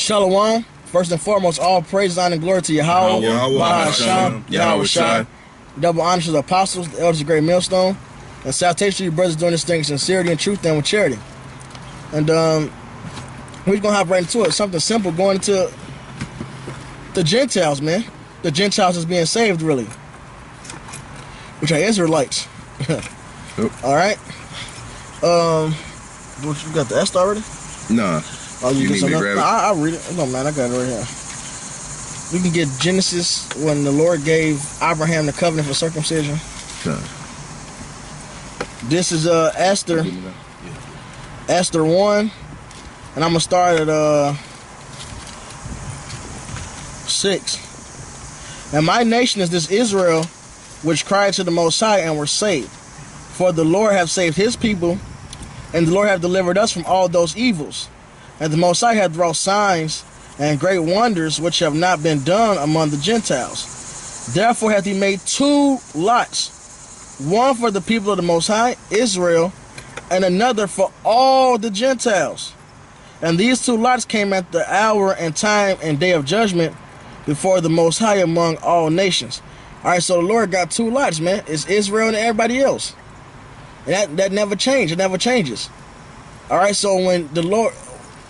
Shalom. First and foremost, all praise, honor, and glory to Yahweh, Yahweh Shai. Double honors to the apostles, the elders of the great millstone. And salutation to you brothers doing this thing in sincerity and truth and with charity. And we're going to hop right into it. Something simple going into the Gentiles, man. The Gentiles is being saved, really. Which are Israelites. Yep. All right. What, you got the Esther already? Nah. Oh, you get something? Nah, I'll read it. No, man, I got it right here. We can get Genesis when the Lord gave Abraham the covenant for circumcision. Okay. This is Esther. Esther 1. And I'm going to start at 6. And my nation is this Israel, which cried to the Most High and were saved. For the Lord hath saved his people, and the Lord hath delivered us from all those evils. And the Most High hath wrought signs and great wonders which have not been done among the Gentiles. Therefore hath he made 2 lots, one for the people of the Most High, Israel, and another for all the Gentiles. And these 2 lots came at the hour and time and day of judgment before the Most High among all nations. All right, so the Lord got 2 lots, man. It's Israel and everybody else. And that never changed. It never changes. All right, so when the Lord...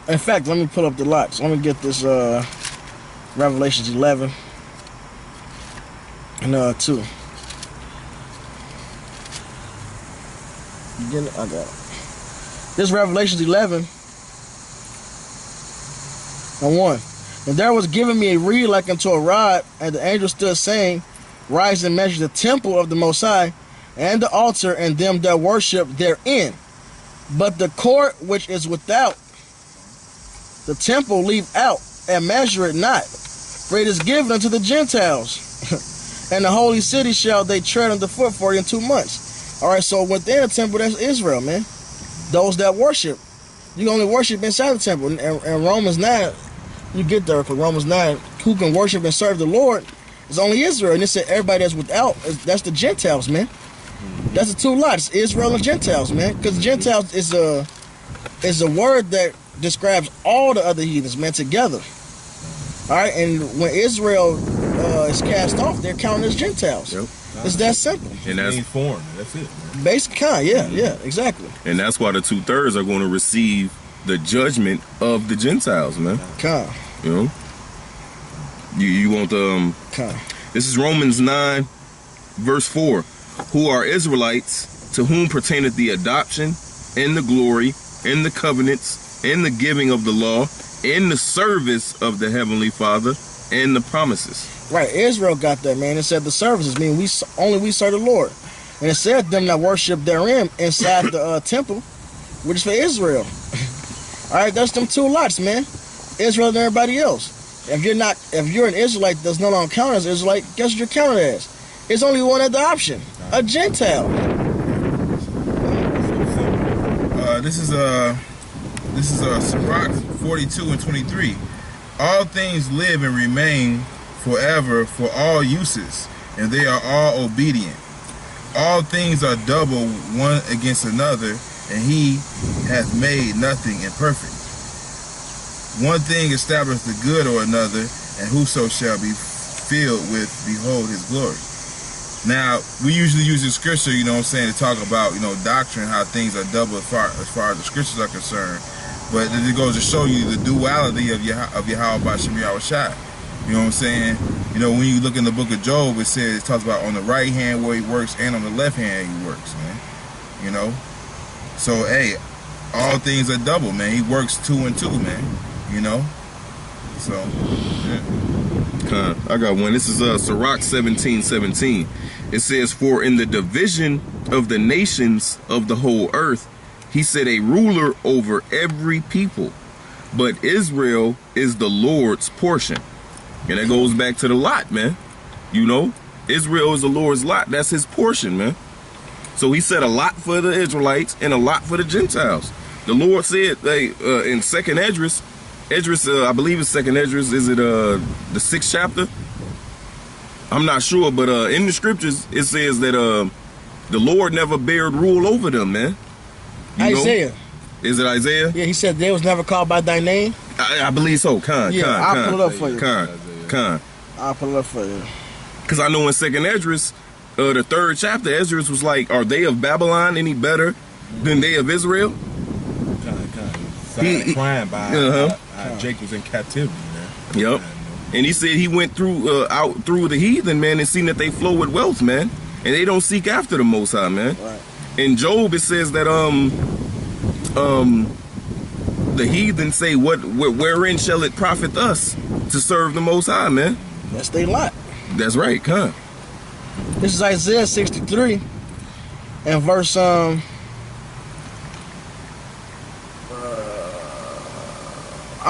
In fact, let me pull up the lots. Let me get this Revelations 11 and 2. You getting it? I got it. This Revelations 11 and 1. And there was given me a reed like unto a rod, and the angel stood saying, Rise and measure the temple of the Most High, and the altar, and them that worship therein. But the court which is without the temple leave out, and measure it not, for it is given unto the Gentiles. And the holy city shall they tread underfoot 42 months. All right, so within the temple, that's Israel, man. Those that worship. You can only worship inside the temple. And Romans 9, you get there, for Romans 9, who can worship and serve the Lord is only Israel. And it said everybody that's without, that's the Gentiles, man. That's the 2 lots, Israel and Gentiles, man. Because Gentiles is a word that describes all the other heathens, man, together. All right, and when Israel is cast off, they're counted as Gentiles. Yep. It's that simple. And that's form. That's it. Man. Basic kind, yeah, exactly. And that's why the 2/3 are going to receive the judgment of the Gentiles, man. Kind. You know. You want the This is Romans 9, verse 4. Who are Israelites, to whom pertaineth the adoption, and the glory, and the covenants, and the giving of the law, in the service of the Heavenly Father, and the promises. Right, Israel got that, man. It said the services mean we serve the Lord. And it said them that worship therein inside the temple, which is for Israel. All right, that's them 2 lots, man. Israel and everybody else. If you're an Israelite that's no longer counted as an Israelite, guess what you're counted as? It's only one at the option, a Gentile. This is Sirach 42 and 23. All things live and remain forever for all uses, and they are all obedient. All things are double one against another, and he hath made nothing imperfect. One thing established the good or another, and whoso shall be filled with, behold his glory. Now, we usually use the scripture, you know what I'm saying, to talk about, you know, doctrine, how things are double as far as the scriptures are concerned. But it goes to show you the duality of Yahweh B'Shem Yahweh Shai. You know what I'm saying? You know, when you look in the book of Job, it talks about on the right hand where he works and on the left hand he works, man. You know? So, hey, all things are double, man. He works 2 and 2, man. You know? So, yeah. I got one. This is Sirach 17:17. It says, For in the division of the nations of the whole earth, he set a ruler over every people, but Israel is the Lord's portion. And that goes back to the lot, man. You know, Israel is the Lord's lot. That's his portion, man. So he set a lot for the Israelites and a lot for the Gentiles. The Lord said, hey, in 2nd Esdras, I believe it's 2nd Esdras, is it the 6th chapter? I'm not sure, but in the scriptures, it says that the Lord never bared rule over them, man. Isaiah. Is it Isaiah? Yeah, he said they was never called by thy name. I believe so. I'll pull it up for you. Con. I'll pull it up for you. Because I know in 2nd Esdras, the 3rd chapter, Esdras was like, are they of Babylon any better than they of Israel? He crying by Jake was in captivity, man. Yep. And he said he went through out through the heathen, man, and seen that they flow with wealth, man. And they don't seek after the Most High, man. Right. In Job, it says that the heathen say, wherein shall it profit us to serve the Most High, man? That's they lot. That's right, huh? This is Isaiah 63 and verse I'm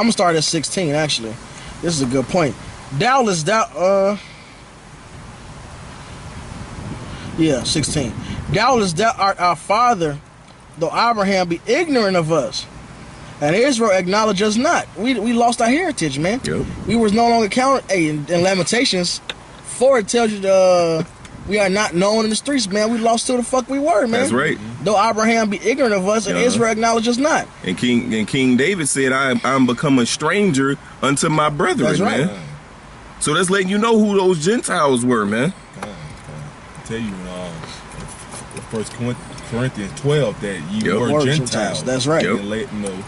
gonna start at 16 actually. This is a good point. Doubtless thou 16. Doubtless thou art our father, though Abraham be ignorant of us, and Israel acknowledge us not. We lost our heritage, man. Yep. We was no longer counted. Hey, in Lamentations 4 it tells you we are not known in the streets, man. We lost who the fuck we were, man. That's right. Though Abraham be ignorant of us, and Israel acknowledge us not. And King David said, I'm become a stranger unto my brethren, That's right. man. So that's letting you know who those Gentiles were, man. I tell you, 1 Corinthians 12 that you were Gentiles. That's right. And let you know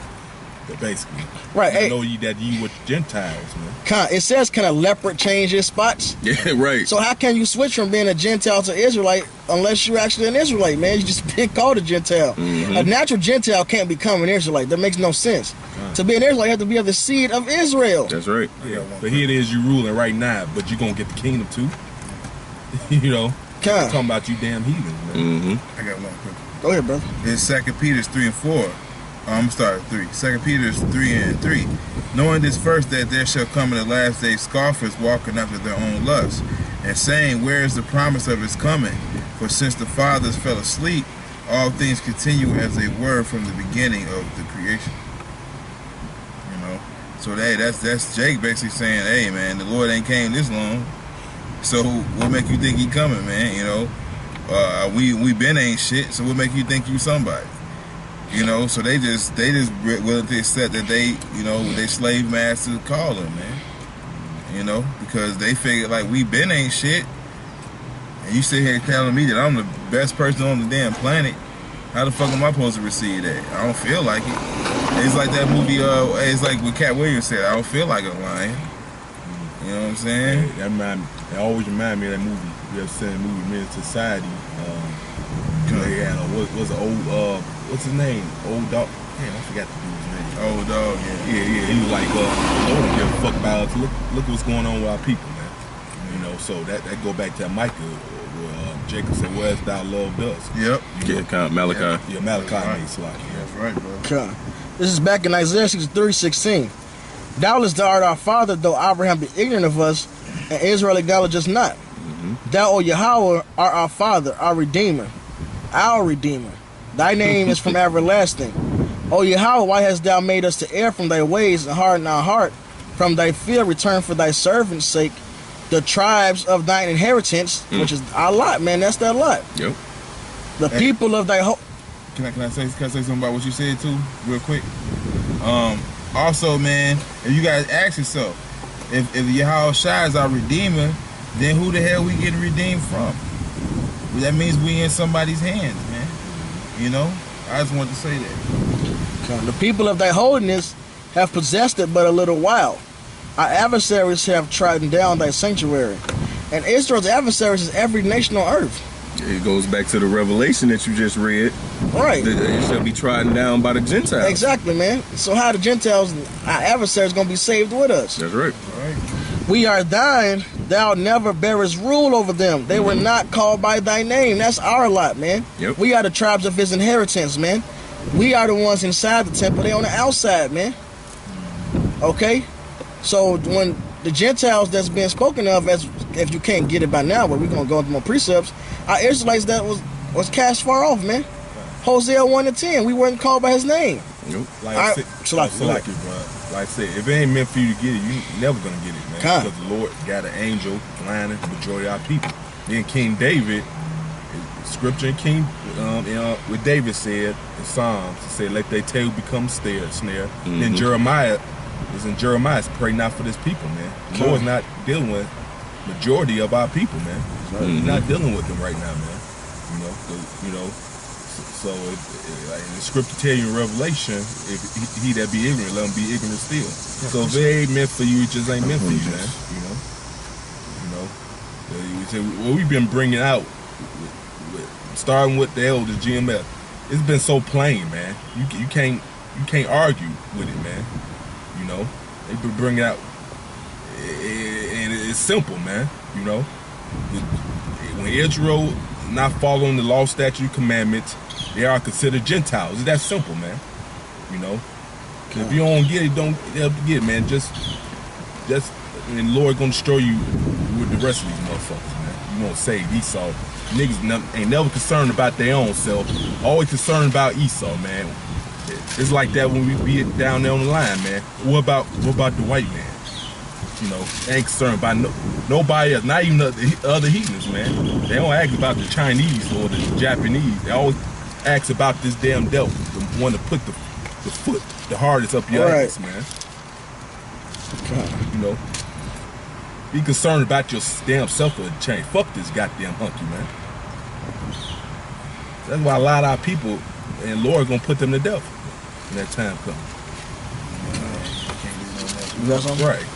that basically. Right. Hey, know that you were Gentiles, man. It says, can a leopard change his spots? Yeah, right. So how can you switch from being a Gentile to Israelite unless you're actually an Israelite, man? You just been called a Gentile. Mm-hmm. A natural Gentile can't become an Israelite. That makes no sense. To be an Israelite, you have to be of the seed of Israel. That's right. Yeah. But here it is, you ruling right now, but you're going to get the kingdom too. You know? Talking about you damn heathens, man. Mm-hmm. I got one quick. Go ahead, brother. It's 2 Peter 3 and 4. I'm gonna start at 3. 2 Peter 3 and 3. Knowing this first, that there shall come in the last days scoffers walking after their own lusts, and saying, where is the promise of his coming? For since the fathers fell asleep, all things continue as they were from the beginning of the creation. You know? So that's Jake basically saying, hey man, the Lord ain't came this long. So what make you think he coming, man? You know? We been ain't shit, so what make you think you somebody? You know, so they just willing to accept that they, you know, they slave masters call them, man. You know, because they figure like we been ain't shit, and you sit here telling me that I'm the best person on the damn planet. How the fuck am I supposed to receive that? I don't feel like it. It's like that movie. It's like what Cat Williams said. I don't feel like a lion. You know what I'm saying? Yeah, that always remind me of that movie. You ever seen the movie Men's Society? They had what's the old what's his name? Old dog. Damn, I forgot the dude's name. Old dog. Yeah. He was like, I don't give a fuck about us. Look what's going on with our people, man. You know, so that go back to Micah, where Jacob said, "Where's thou loved us?" Yep. Malachi. Yeah, Malachi makes like. That's right, bro. This is back in Isaiah 63:16. Doubtless thou art our father, though Abraham be ignorant of us, and Israel acknowledge us not. Thou, O Yahweh, art our father, our redeemer, our redeemer. Thy name is from everlasting. O Yahweh, why hast thou made us to err from thy ways and harden our heart? From thy fear return for thy servant's sake the tribes of thine inheritance, which is our lot, man. That's that lot. Yep. The people of thy Can I say something about what you said too, real quick? Also, man, if you guys ask yourself, if Yahweh Shai is our redeemer, then who the hell we getting redeemed from? That means we in somebody's hands, man. You know? I just wanted to say that. The people of thy holiness have possessed it but a little while. Our adversaries have trodden down thy sanctuary. And Israel's adversaries is every nation on earth. It goes back to the revelation that you just read. Right. It shall be trodden down by the Gentiles. Exactly, man. So how the Gentiles, our adversaries, going to be saved with us? That's right. We are thine, thou never bearest rule over them. They were not called by thy name. That's our lot, man. Yep. We are the tribes of his inheritance, man. We are the ones inside the temple. They on the outside, man. Okay? So when the Gentiles that's being spoken of, as if you can't get it by now, but we're going to go into more precepts, our Israelites that was cast far off, man. Hosea 1 and 10, we weren't called by his name. Nope. Like I said, if it ain't meant for you to get it, you never gonna get it, man. Because the Lord got an angel blinding the majority of our people. Then King David, scripture in King, what David said in Psalms, he said, "Let their tail become snare." Then Jeremiah It's in Jeremiah. It's pray not for this people, man. The Lord's not dealing with majority of our people, man. He's not dealing with them right now, man. So like the scripture tell you in Revelation, if he that be ignorant, let him be ignorant still. So if it ain't meant for you, it just ain't meant for you, man. What we've been bringing out, starting with the elders, GMF, it's been so plain, man. You can't argue with it, man. They've been bringing out, and it's simple, man. When Israel not following the law, statute, commandments, they are considered Gentiles. It's that simple, man. If you don't get it, don't get it, man. Just, and the Lord gonna destroy you with the rest of these motherfuckers, man. You won't save Esau. Niggas ain't never concerned about their own self. Always concerned about Esau, man. It's like that when we be down there on the line, man. What about the white man? They ain't concerned about nobody else, not even the other heathens, man. They don't ask about the Chinese or the Japanese. They always ask about this damn devil, the one to put the foot the hardest up your ass, man. Be concerned about your damn self for a change. Fuck this goddamn hunky, man. That's why a lot of our people and Lord gonna put them to death when that time comes. You got something? Right.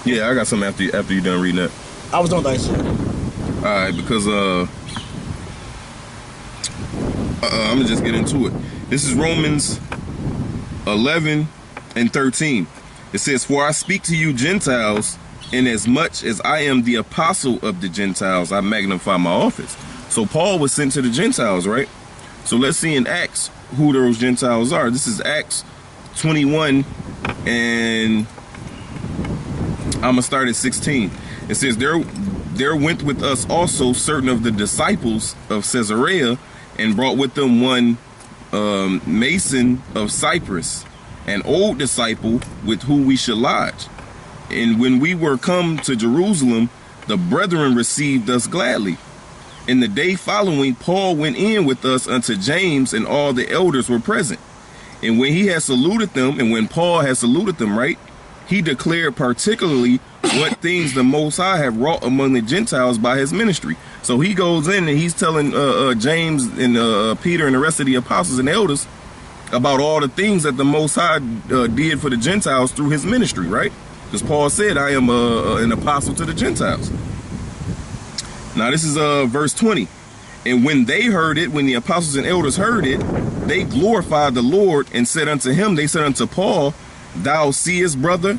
Yeah, I got something after you done reading that. I was doing that shit. Alright, because I'm gonna just get into it. This is Romans 11 and 13. It says, "For I speak to you Gentiles, inasmuch as I am the apostle of the Gentiles, I magnify my office." So Paul was sent to the Gentiles, right? So let's see in Acts who those Gentiles are. This is Acts 21, and I'm gonna start at 16. It says, there went with us also certain of the disciples of Caesarea, and brought with them one Mason of Cyprus, an old disciple with whom we should lodge. And when we were come to Jerusalem, the brethren received us gladly. In the day following, Paul went in with us unto James, and all the elders were present. And when he had saluted them, and when Paul had saluted them, right, he declared particularly what things the Most High have wrought among the Gentiles by his ministry. So he goes in and he's telling James and Peter and the rest of the apostles and elders about all the things that the Most High did for the Gentiles through his ministry, right? Because Paul said, I am an apostle to the Gentiles. Now this is verse 20. And when they heard it, when the apostles and elders heard it, they glorified the Lord and said unto him, they said unto Paul, "Thou seest, brother,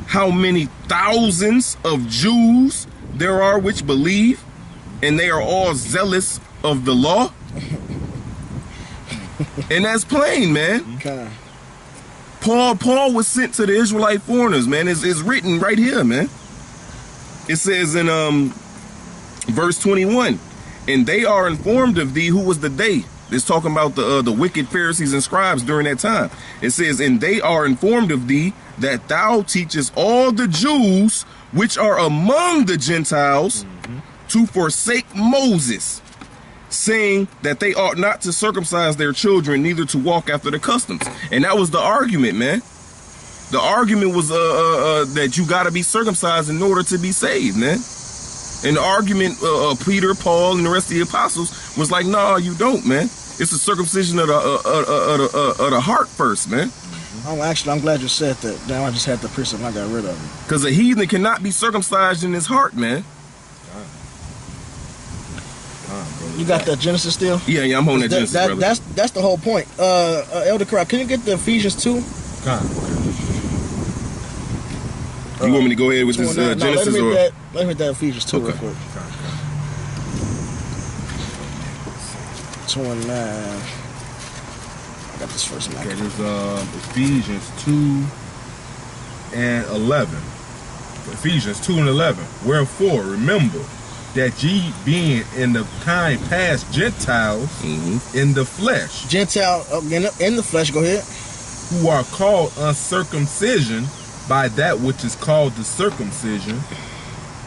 how many thousands of Jews there are which believe, and they are all zealous of the law." And that's plain, man. Okay. Paul was sent to the Israelite foreigners, man. It's written right here, man. It says in verse 21, "And they are informed of thee." Who was the they? It's talking about the wicked Pharisees and scribes during that time. It says, "And they are informed of thee that thou teachest all the Jews which are among the Gentiles to forsake Moses, saying that they ought not to circumcise their children, neither to walk after the customs." And that was the argument, man. The argument was that you got to be circumcised in order to be saved, man. And the argument, Peter, Paul, and the rest of the apostles was like, "No, you don't, man. It's a circumcision of the heart first, man." I'm glad you said that. Damn, I just had the precept and I got rid of it. Because a heathen cannot be circumcised in his heart, man. You got that Genesis still? Yeah, I'm holding that Genesis, brother. That's the whole point. Elder Crowd, can you get the Ephesians 2? You want me to go ahead with this Genesis? Let me hit that Ephesians 2 real quick. 29. I got this first one. Okay, there's Ephesians 2 and 11. Ephesians 2 and 11. "Wherefore, remember that ye being in the time past Gentiles in the flesh." Gentile in the flesh, go ahead. "Who are called uncircumcision by that which is called the circumcision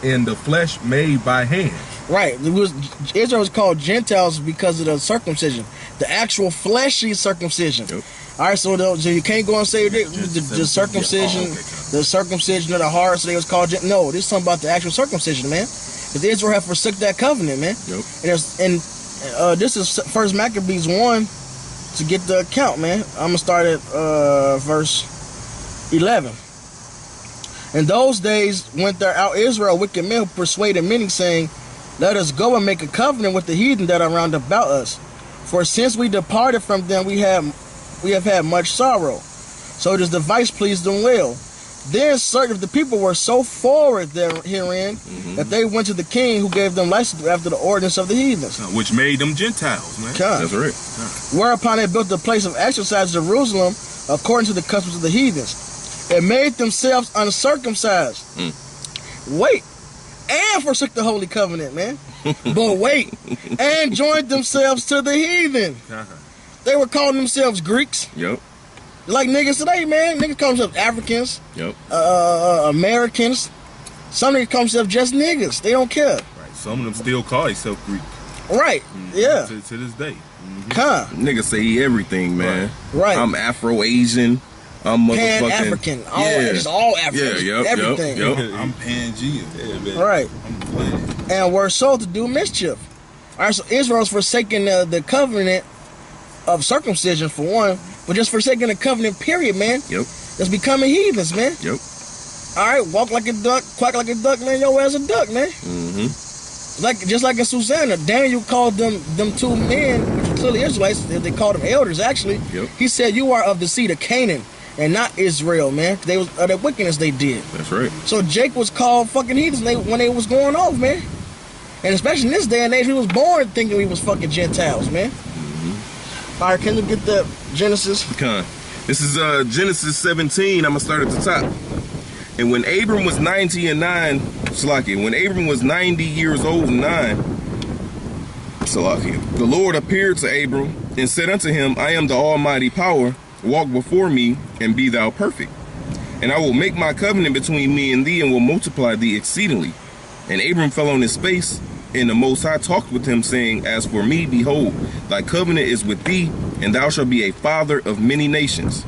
in the flesh made by hands." Right. Israel was called Gentiles because of the circumcision. The actual fleshy circumcision. Yep. All right, so you can't go and say the circumcision, the circumcision of the heart, so they was called. No, this is talking about the actual circumcision, man. Because Israel have forsook that covenant, man. Yep. And this is First Maccabees 1 to get the account, man. I'm gonna start at verse 11. In those days went there out Israel wicked men who persuaded many, saying, "Let us go and make a covenant with the heathen that are round about us. For since we departed from them, we have had much sorrow. So this device pleased them well. Then certain of the people were so forward herein that they went to the king, who gave them license after the ordinance of the heathens." Which made them Gentiles, man. That's right. Whereupon they built a place of exercise in Jerusalem, according to the customs of the heathens, and made themselves uncircumcised. Wait, and forsook the holy covenant, man. But wait, and joined themselves to the heathen. They were calling themselves Greeks. Yep. Like niggas today, man. Niggas call themselves Africans. Yep. Americans. Some niggas call themselves just niggas. They don't care. Right. Some of them still call themselves Greek. Right. Yeah. To this day. Niggas say he everything, man. Right. I'm Afro-Asian. I'm motherfucking Pan-African. Just all Africans. Yeah, yep, everything. Yep. I'm Pangea. Yeah, man. Right. I'm playing. And were sold to do mischief. All right, so Israel's forsaken the covenant of circumcision for one, but just forsaking the covenant period, man. Yep. That's becoming heathens, man. Yep. All right, walk like a duck, quack like a duck, man. Yo, as a duck, man. Just like in Susanna, Daniel called them two men, which were clearly Israelites. They called them elders, actually. Yep. He said, "You are of the seed of Canaan and not Israel, man." They was the wickedness they did. That's right. So Jake was called fucking heathens when they was going off, man. And especially in this day and age, he was born thinking we was fucking Gentiles, man. All right, can you get that Genesis? This is Genesis 17. I'm gonna start at the top. And when Abram was 90 and 9, Salakia, when Abram was 90 years old and 9, Salakia, the Lord appeared to Abram and said unto him, "I am the almighty power. Walk before me and be thou perfect. And I will make my covenant between me and thee and will multiply thee exceedingly." And Abram fell on his face, and the Most High talked with him, saying, "As for me, behold, thy covenant is with thee, and thou shalt be a father of many nations.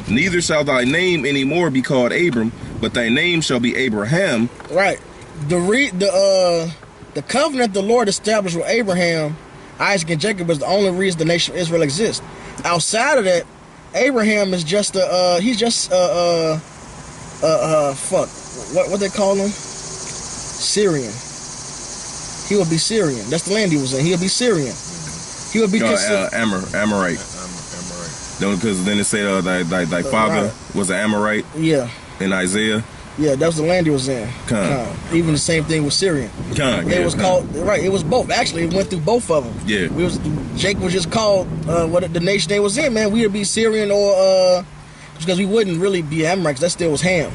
Neither shall thy name any more be called Abram, but thy name shall be Abraham." Right. The covenant the Lord established with Abraham, Isaac, and Jacob is the only reason the nation of Israel exists. Outside of that, Abraham is just what they call him? Syrian. He would be Syrian. That's the land he was in. He would be Syrian. He would be Amorite. Amorite. Because then it said thy father was an Amorite. Yeah. In Isaiah. Yeah, that was the land he was in. Even the same thing with Syrian. It was called It was both. Actually, it went through both of them. Yeah. Jake was just called what the nation they was in. Man, we would be Syrian or because we wouldn't really be Amorites. That still was Ham.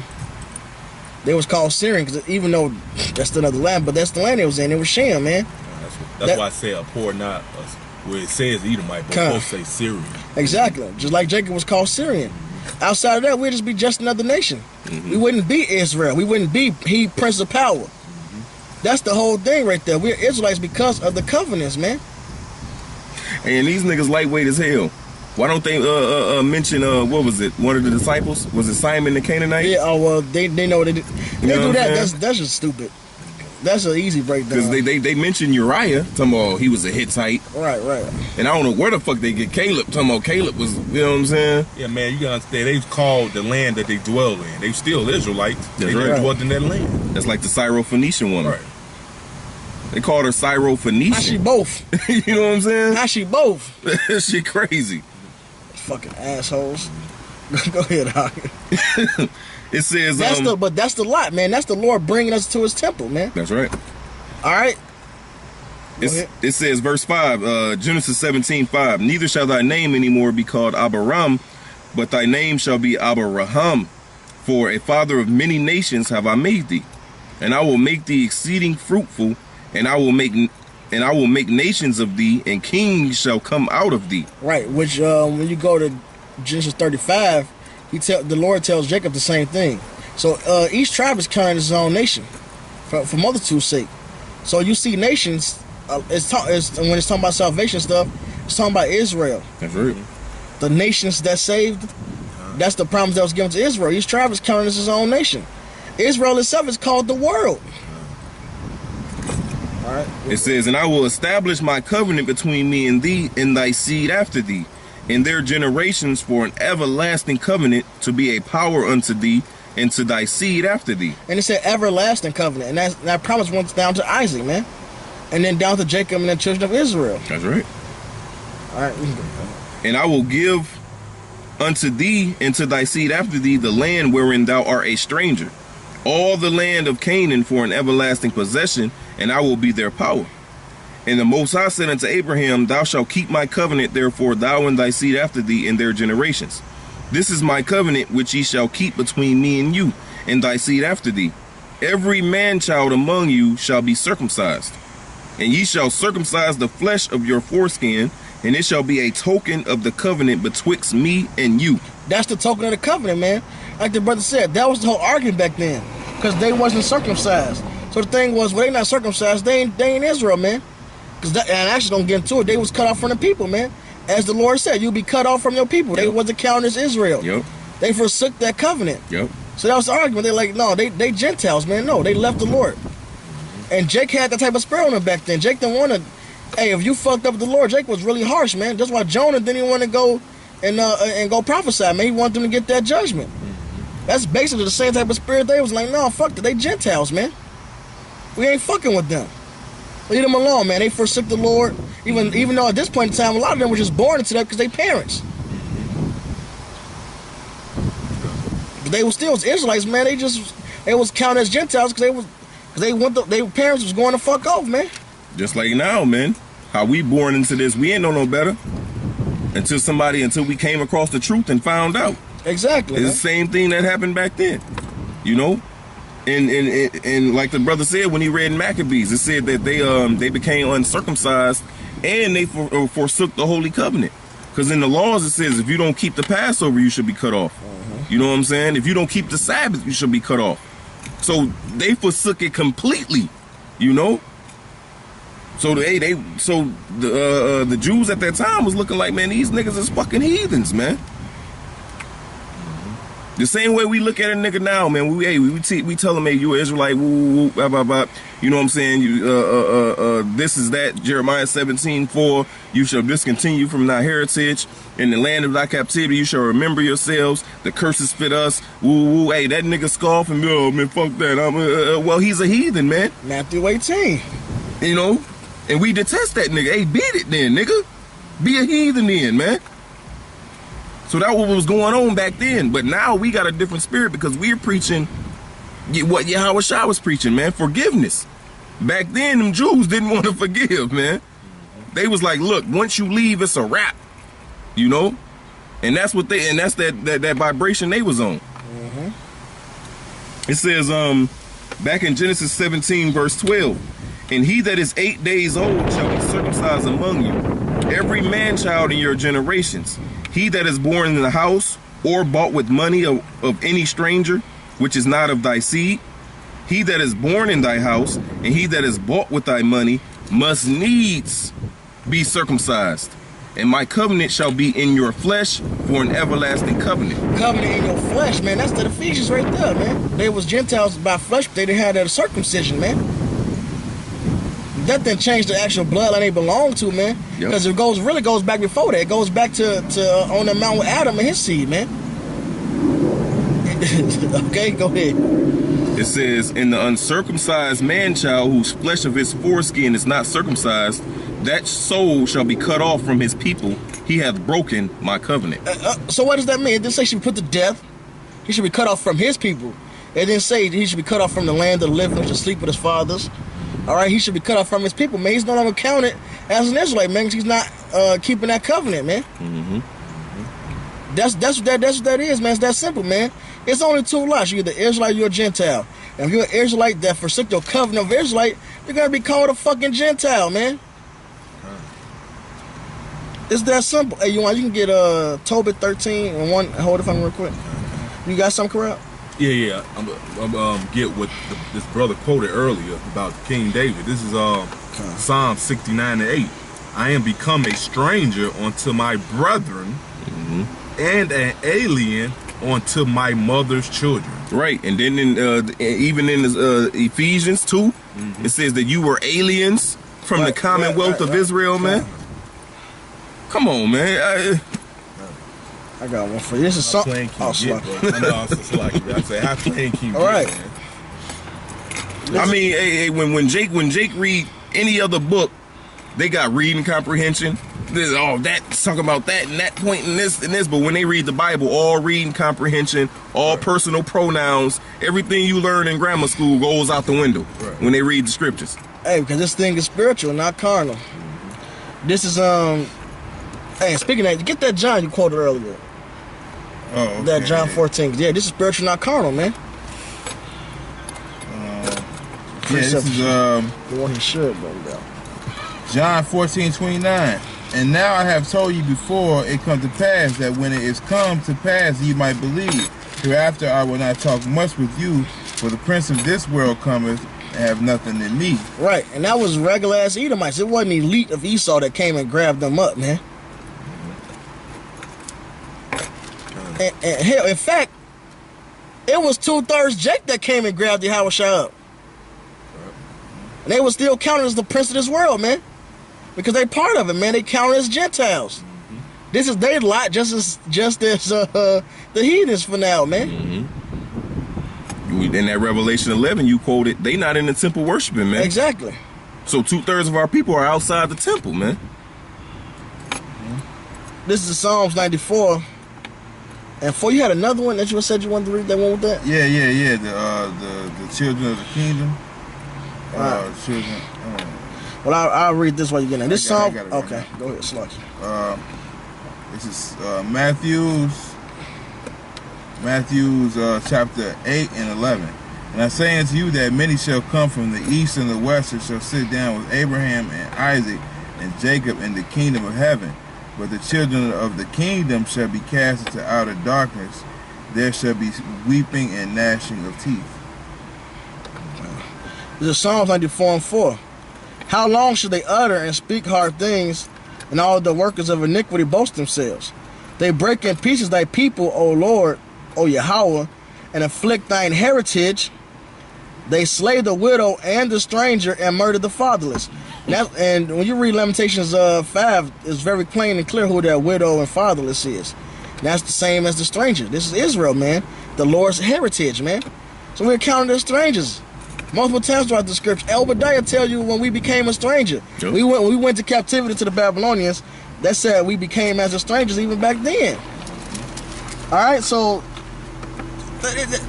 They was called Syrian because even though that's still another land, but that's the land they was in. It was Shem, man. That's why I say a poor, not where it says Edomite, but both say Syrian. Exactly. Just like Jacob was called Syrian. Outside of that, we'd just be just another nation. We wouldn't be Israel. We wouldn't be Prince of Power. That's the whole thing right there. We're Israelites because of the covenants, man. And these niggas lightweight as hell. Why don't they mention what was it? One of the disciples? Was it Simon the Canaanite? Yeah. Oh well, they know they do that. That's just stupid. That's an easy breakdown. Because they mentioned Uriah, talking about he was a Hittite. Right. And I don't know where the fuck they get Caleb, talking about Caleb was, you know what I'm saying? Yeah, man, you gotta understand, they called the land that they dwell in. They still Israelites. They dwelled in that land. That's like the Syro-Phoenician woman. Right. They called her Syro-Phoenician. How she both? You know what I'm saying? How she both? She crazy. Fucking assholes. Go ahead, Hawk. It says that's the lot, man. That's the Lord bringing us to his temple, man. That's right. All right. It says verse 5, Genesis 17:5. Neither shall thy name anymore be called Abiram, but thy name shall be Abraham, for a father of many nations have I made thee. And I will make thee exceeding fruitful, and I will make nations of thee, and kings shall come out of thee. Right, which when you go to Genesis 35, the Lord tells Jacob the same thing. So each tribe is carrying its own nation for multitude's sake. So you see nations, when it's talking about salvation stuff, it's talking about Israel. That's right. the nations that saved. That's the promise that was given to Israel. Each tribe is counted as his own nation. Israel itself is called the world. All right. It says, and I will establish my covenant between me and thee and thy seed after thee, in their generations for an everlasting covenant, to be a power unto thee and to thy seed after thee. And it said everlasting covenant. And that promise went down to Isaac, man. And then down to Jacob and the children of Israel. That's right. All right. And I will give unto thee and to thy seed after thee the land wherein thou art a stranger, all the land of Canaan for an everlasting possession, and I will be their power. And the Most High said unto Abraham, thou shalt keep my covenant, therefore thou and thy seed after thee in their generations. This is my covenant which ye shall keep between me and you, and thy seed after thee. Every man-child among you shall be circumcised, and ye shall circumcise the flesh of your foreskin, and it shall be a token of the covenant betwixt me and you. That's the token of the covenant, man. Like the brother said, that was the whole argument back then, because they wasn't circumcised. So the thing was, well, they not circumcised, they ain't Israel, man. And actually don't get into it, they was cut off from the people, man. As the Lord said, you'll be cut off from your people. They wasn't counted as Israel. Yep. They forsook that covenant. Yep. So that was the argument. They're like, no, they Gentiles, man. No, they left the Lord. And Jake had that type of spirit on him back then. Jake didn't want to, hey, if you fucked up with the Lord, Jake was really harsh, man. That's why Jonah didn't even want to go and go prophesy, man. He wanted them to get that judgment. That's basically the same type of spirit they was like, no, fuck it. They Gentiles, man. We ain't fucking with them. Leave them alone, man. They forsook the Lord. Even though at this point in time, a lot of them were just born into that because they parents. But they were still Israelites, man. They was counted as Gentiles because their parents was going to fuck off, man. Just like now, man. How we born into this, we ain't know no better until we came across the truth and found out. Exactly. It's the same thing that happened back then, you know. And like the brother said when he read in Maccabees, it said that they became uncircumcised and they forsook the holy covenant. Because in the laws it says if you don't keep the Passover, you should be cut off. You know what I'm saying? If you don't keep the Sabbath, you should be cut off. So they forsook it completely, you know. So the Jews at that time was looking like, man, these niggas is fucking heathens, man. The same way we look at a nigga now, man. We tell him, hey, you an Israelite, woo, woo, blah, blah, blah. You know what I'm saying? This is that, Jeremiah 17:4. You shall discontinue from thy heritage. In the land of thy captivity, you shall remember yourselves. The curses fit us. Woo, woo. Hey, that nigga scoff and oh, man, fuck that. Well, he's a heathen, man. Matthew 18. You know? And we detest that nigga. Hey, beat it then, nigga. Be a heathen then, man. So that what was going on back then. But now we got a different spirit because we're preaching what Yahweh Shah was preaching, man. Forgiveness. Back then, them Jews didn't want to forgive, man. They was like, look, once you leave, it's a wrap. You know? And that's what that's that vibration they was on. It says, back in Genesis 17, verse 12, and he that is 8 days old shall be circumcised among you, every man child in your generations. He that is born in the house or bought with money of any stranger, which is not of thy seed, he that is born in thy house and he that is bought with thy money must needs be circumcised. And my covenant shall be in your flesh for an everlasting covenant. Covenant in your flesh, man. That's the Ephesians right there, man. They was Gentiles by flesh, but they didn't have that circumcision, man. That didn't change the actual bloodline they belong to, man. Because it really goes back before that. It goes back to on the mountain with Adam and his seed, man. Okay, go ahead. It says, in the uncircumcised man-child whose flesh of his foreskin is not circumcised, that soul shall be cut off from his people. He hath broken my covenant. So what does that mean? It didn't say he should be put to death. He should be cut off from his people. It didn't say he should be cut off from the land of the living, which is sleep with his fathers. All right, he should be cut off from his people, man. He's no longer counted as an Israelite, man, because he's not keeping that covenant, man. That's what that is, man. It's that simple, man. It's only two lots. You're either Israelite or you're a Gentile. And if you're an Israelite that forsook your covenant of Israelite, you're going to be called a fucking Gentile, man. It's that simple. Hey, you can get Tobit 13 and 1. Hold it for me real quick. You got something, correct? Yeah. I'm get what this brother quoted earlier about King David. This is Psalm 69:8. I am become a stranger unto my brethren, and an alien unto my mother's children. Right, and then even in Ephesians 2, it says that you were aliens from the commonwealth of Israel, man. Come on, man. I got one for you. This is something. I say, how plain can you All right. Man? I mean, hey, when Jake read any other book, they got reading comprehension. That's talking about that and that point and this and this. But when they read the Bible, all reading comprehension, all personal pronouns, everything you learn in grammar school goes out the window when they read the scriptures. Hey, because this thing is spiritual, not carnal. This is Hey, speaking of that, get that John you quoted earlier. Oh, okay. That John 14. Yeah, this is spiritual, not carnal, man. This is the one he should bring down. John 14:29. And now I have told you before it come to pass, that when it is come to pass ye might believe. Hereafter I will not talk much with you, for the prince of this world cometh, and have nothing in me. Right, and that was regular ass Edomites. It wasn't elite of Esau that came and grabbed them up, man. And hell, in fact, it was 2/3 Jake that came and grabbed Yahushua up. And they were still counted as the prince of this world, man. Because they part of it, man. They counted as Gentiles. This is their lot, just as the heathens for now, man. In that Revelation 11 you quoted, they not in the temple worshiping, man. Exactly. So 2/3 of our people are outside the temple, man. This is Psalms 94. And for you had another one that you said you wanted to read that one with that? Yeah. The children of the kingdom. Children. Well, I'll read this while you get in. This Psalm. Okay, right go ahead, Sludge. This is Matthew's chapter 8 and 11. And I say unto you that many shall come from the east and the west, and shall sit down with Abraham and Isaac and Jacob in the kingdom of heaven. But the children of the kingdom shall be cast into outer darkness. There shall be weeping and gnashing of teeth. This is Psalms 94:4. How long should they utter and speak hard things, and all the workers of iniquity boast themselves? They break in pieces thy people, O Lord, O Yahweh, and afflict thine heritage. They slay the widow and the stranger, and murder the fatherless. And when you read Lamentations 5, it's very plain and clear who that widow and fatherless is. And that's the same as the stranger. This is Israel, man. The Lord's heritage, man. So we're counted as strangers. Multiple times throughout the scripture. Obadiah tell you when we became a stranger. Yep. We went to captivity to the Babylonians. That said we became as strangers even back then. Alright, so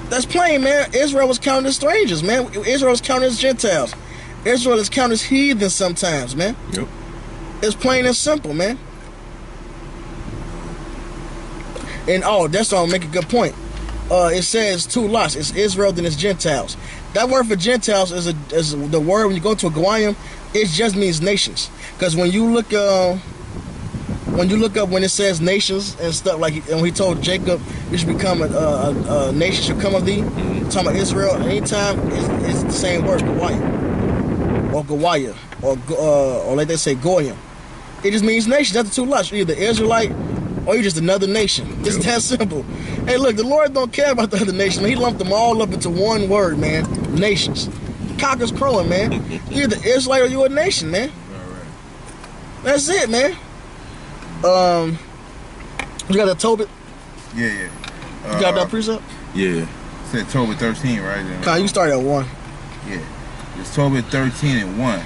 that's plain, man. Israel was counted as strangers, man. Israel was counted as Gentiles. Israel is counted as heathens sometimes, man. Yep. It's plain and simple, man. And that's all make a good point. It says two lots. It's Israel, then it's Gentiles. That word for Gentiles is the word when you go to a Goyim, it just means nations. Because when you look up when it says nations and stuff, like when he told Jacob you should become a nation should come of thee, talking about Israel, anytime it's the same word, Goyim or Goyah or like they say Goyim. It just means nations. That's the two lots. You're either Israelite or you're just another nation. It's that simple. Hey, look, the Lord don't care about the other nations, man. He lumped them all up into one word, man. Nations. Cock is crowing, man. You're either Israelite or you're a nation, man. All right. That's it, man. You got a Tobit? Yeah. You got that precept? Yeah. Said Tobit 13, right? Con, you start at 1. Yeah. It's Tobit 13 and 1.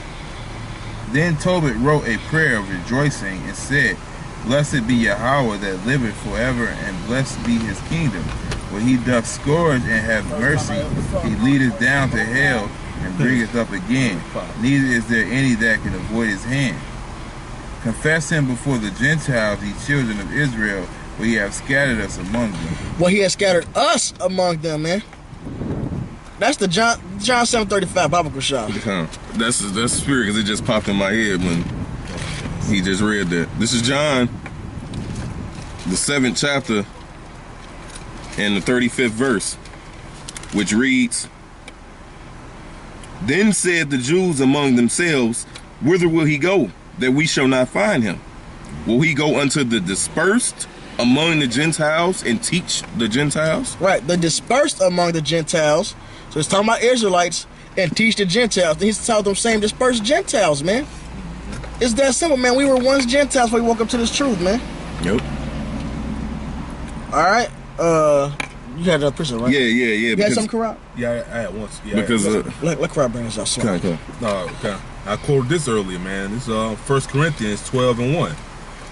Then Tobit wrote a prayer of rejoicing and said, Blessed be Yahweh that liveth forever, and blessed be his kingdom. When he doth scourge and have mercy, he leadeth down to hell and bringeth up again. Neither is there any that can avoid his hand. Confess him before the Gentiles, ye children of Israel, for he hath scattered us among them. Well, he has scattered us among them, man. That's the John 7:35 Bible shop. That's spirit, because it just popped in my head when he just read that. This is John, the 7th chapter, and the 35th verse, which reads, Then said the Jews among themselves, Whither will he go, that we shall not find him? Will he go unto the dispersed, among the Gentiles and teach the Gentiles? Right. They dispersed among the Gentiles. So it's talking about Israelites and teach the Gentiles. Then he's telling them same dispersed Gentiles, man. It's that simple, man. We were once Gentiles before we woke up to this truth, man. Yep. All right. You had another person, right? Yeah. You had something, Karab? Yeah, I had once. Yeah, Because Let Karab bring this up. okay. Okay. I quoted this earlier, man. This is 1 Corinthians 12:1.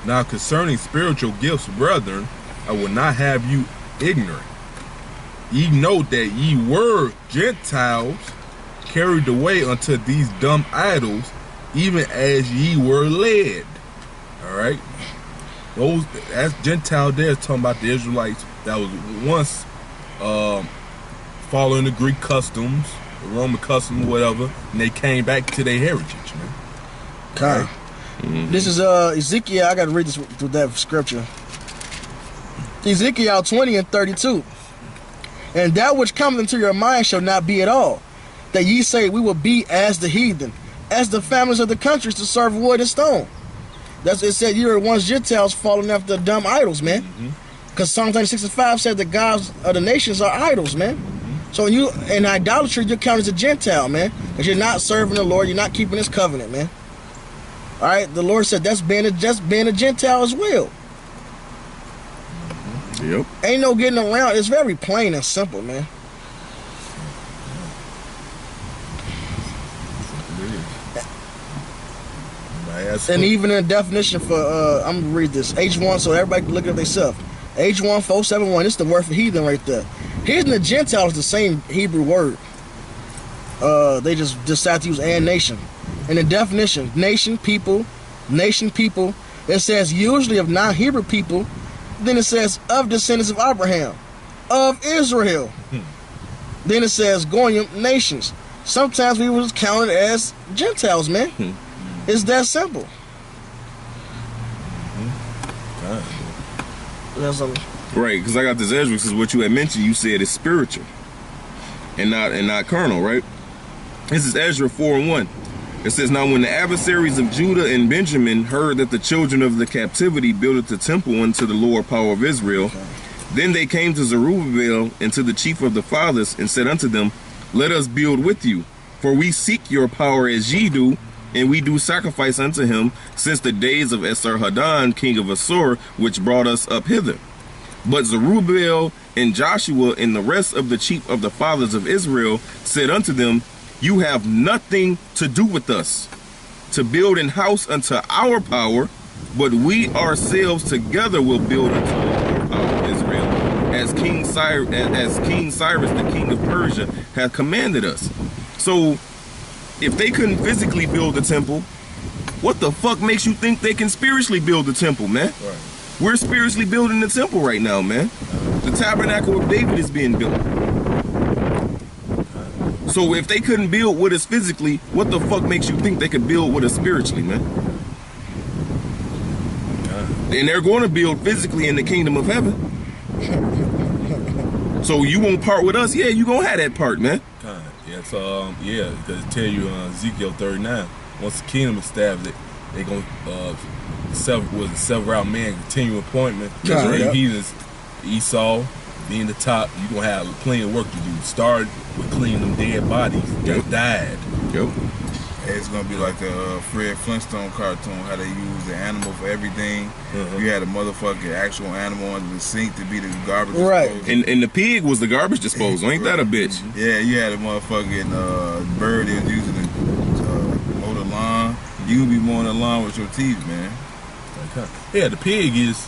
Now concerning spiritual gifts, brethren, I will not have you ignorant. Ye know that ye were Gentiles, carried away unto these dumb idols, even as ye were led. All right. That's Gentile there is talking about the Israelites that was once following the Greek customs, the Roman customs, whatever, and they came back to their heritage, man. Okay. Right? Mm-hmm. This is Ezekiel. I got to read this through that scripture. Ezekiel 20:32. And that which cometh into your mind shall not be at all, that ye say we will be as the heathen, as the families of the countries to serve wood and stone. That's it said. You were once Gentiles falling after dumb idols, man. Because Psalm 65 said the gods of the nations are idols, man. So when you in idolatry, you're counted as a Gentile, man, because you're not serving the Lord. You're not keeping His covenant, man. All right, the Lord said that's being a Gentile as well. Yep. Ain't no getting around. It's very plain and simple, man. And even in the definition for, I'm going to read this. H1, so everybody can look it up themselves. H1 471, this is the word for heathen right there. Heathen and Gentile is the same Hebrew word. They just decided to use and nation. And the definition, nation, people, it says usually of non-Hebrew people. Then it says of descendants of Abraham, of Israel. Then it says Goyim, nations. Sometimes we was counted as Gentiles, man. It's that simple. Right, because I got this Ezra, because what you had mentioned, you said is spiritual and not carnal, right? This is Ezra 4:1. It says, now when the adversaries of Judah and Benjamin heard that the children of the captivity builded the temple unto the Lord power of Israel, then they came to Zerubbabel and to the chief of the fathers and said unto them, let us build with you, for we seek your power as ye do, and we do sacrifice unto him since the days of Esarhaddon, king of Assur, which brought us up hither. But Zerubbabel and Joshua and the rest of the chief of the fathers of Israel said unto them, you have nothing to do with us to build an house unto our power, but we ourselves together will build unto the Lord power of Israel, as King Cyrus, the king of Persia, hath commanded us. So, if they couldn't physically build the temple, what the fuck makes you think they can spiritually build the temple, man? Right. We're spiritually building the temple right now, man. The tabernacle of David is being built. So if they couldn't build with us physically, what the fuck makes you think they could build with us spiritually, man? And they're going to build physically in the kingdom of heaven. So you won't part with us? Yeah, you gonna have that part, man. Yeah, so because it tell you Ezekiel 39, once the kingdom established, they gonna several man continual appointment. Heathens, Esau being the top, you gonna have plenty of work to do. Start with cleaning them dead bodies that died. Yep. It's gonna be like the Fred Flintstone cartoon, how they use the animal for everything. You had a motherfucking actual animal under the sink to be the garbage disposal. And the pig was the garbage disposal. Ain't that a bitch? Yeah, you had a motherfucking bird that was using to mow the lawn. You be mowing the lawn with your teeth, man. Yeah, the pig is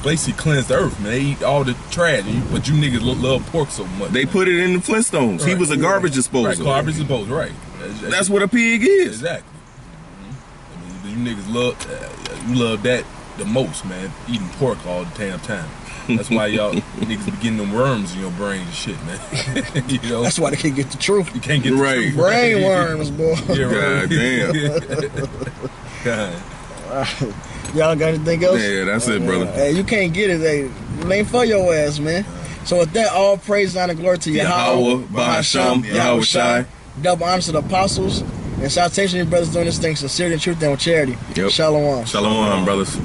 basically cleanse the earth, man. They eat all the trash, but you niggas love pork so much. They put it in the Flintstones. Right. He was a garbage disposal. Right, garbage disposal, right. That's what a pig is. Exactly. I mean, you niggas love that the most, man. Eating pork all the damn time. That's why y'all niggas be getting them worms in your brain and shit, man. You know? That's why they can't get the truth. You can't get the truth. Brain worms, boy. Yeah, God damn. God. Y'all got anything else? Yeah, that's it, brother. Hey, you can't get it. Hey, it ain't for your ass, man. So with that, all praise, honor, glory to Yahweh, Bahasham, Yahweh Shai. Double honor to the apostles, and salutation to your brothers doing this thing sincerely and truth and with charity. Yep. Shalom. Shalom, brothers.